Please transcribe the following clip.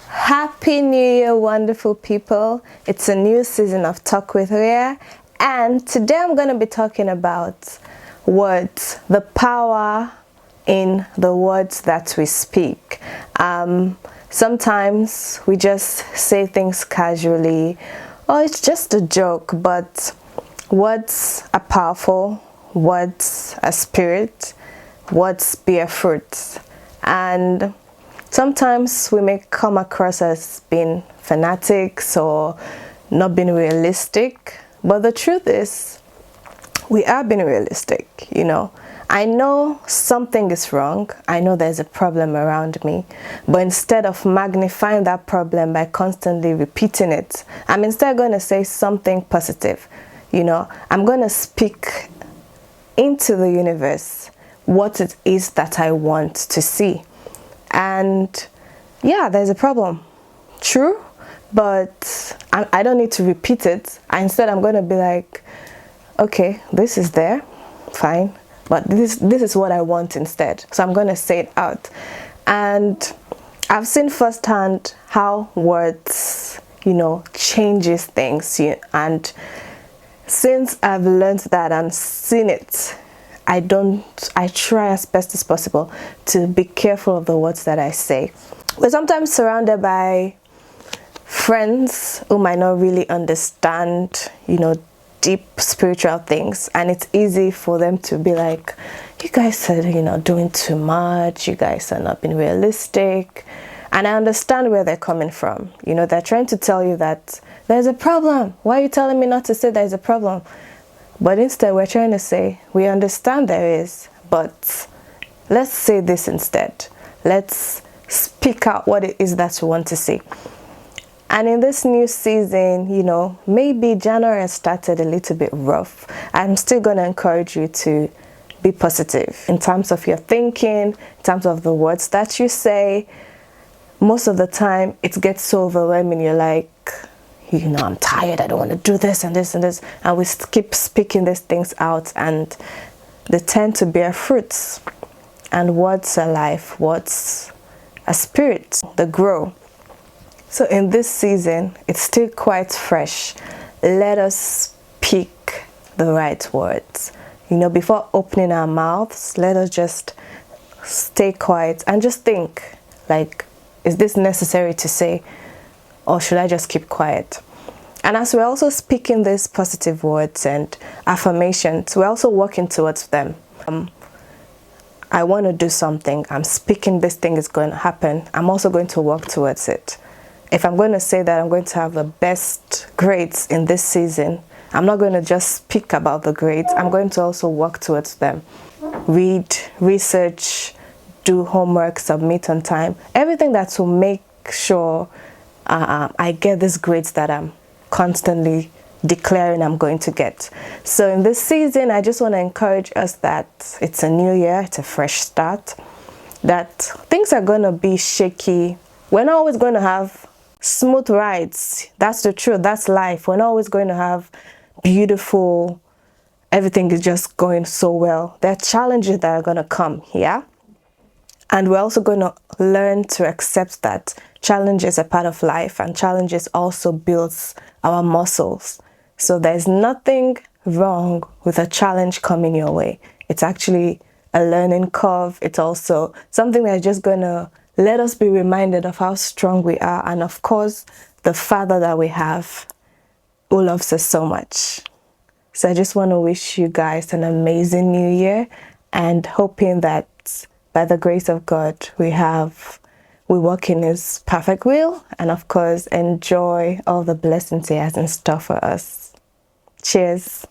Happy New Year, wonderful people. It's a new season of Talk with Rhea, and today I'm going to be talking about words, the power in the words that we speak. Sometimes we just say things casually, or it's just a joke, but words are powerful, words are spirit, words bear fruit. And sometimes we may come across as being fanatics or not being realistic, but the truth is we are being realistic. I know something is wrong, I know there's a problem around me, but instead of magnifying that problem by constantly repeating it, I'm instead going to say something positive. I'm going to speak into the universe what it is that I want to see. And yeah, there's a problem, true, but I don't need to repeat it. Instead, I'm going to be like, okay, this is there, fine, but this is what I want instead. So I'm going to say it out. And I've seen firsthand how words, changes things. And since I've learned that and seen it, I try as best as possible to be careful of the words that I say. We're sometimes surrounded by friends who might not really understand, deep spiritual things, and it's easy for them to be like, you guys are, doing too much, you guys are not being realistic. And I understand where they're coming from. They're trying to tell you that there's a problem. Why are you telling me not to say there's a problem? But instead, we're trying to say, we understand there is, but let's say this instead. Let's speak out what it is that we want to say. And in this new season, maybe January has started a little bit rough. I'm still going to encourage you to be positive in terms of your thinking, in terms of the words that you say. Most of the time, it gets so overwhelming. You're like, I'm tired, I don't want to do this and this and this. And we keep speaking these things out, and they tend to bear fruits. And words are life, words are spirit, they grow. So in this season, it's still quite fresh. Let us speak the right words. Before opening our mouths, let us just stay quiet and just think, like, is this necessary to say? Or should I just keep quiet? And as we're also speaking these positive words and affirmations, we're also working towards them. I want to do something. I'm speaking this thing is going to happen. I'm also going to work towards it. If I'm going to say that I'm going to have the best grades in this season, I'm not going to just speak about the grades. I'm going to also work towards them. Read, research, do homework, submit on time. Everything that will make sure I get these grades that I'm constantly declaring I'm going to get. So in this season, I just want to encourage us that it's a new year, it's a fresh start, that things are going to be shaky. We're not always going to have smooth rides. That's the truth. That's life. We're not always going to have beautiful, everything is just going so well. There are challenges that are going to come, yeah? And we're also going to learn to accept that challenges are part of life, and challenges also builds our muscles. So there's nothing wrong with a challenge coming your way. It's actually a learning curve. It's also something that's just going to let us be reminded of how strong we are, and of course, the Father that we have who loves us so much. So I just want to wish you guys an amazing new year, and hoping that by the grace of God, we walk in His perfect will, and of course, enjoy all the blessings He has in store for us. Cheers.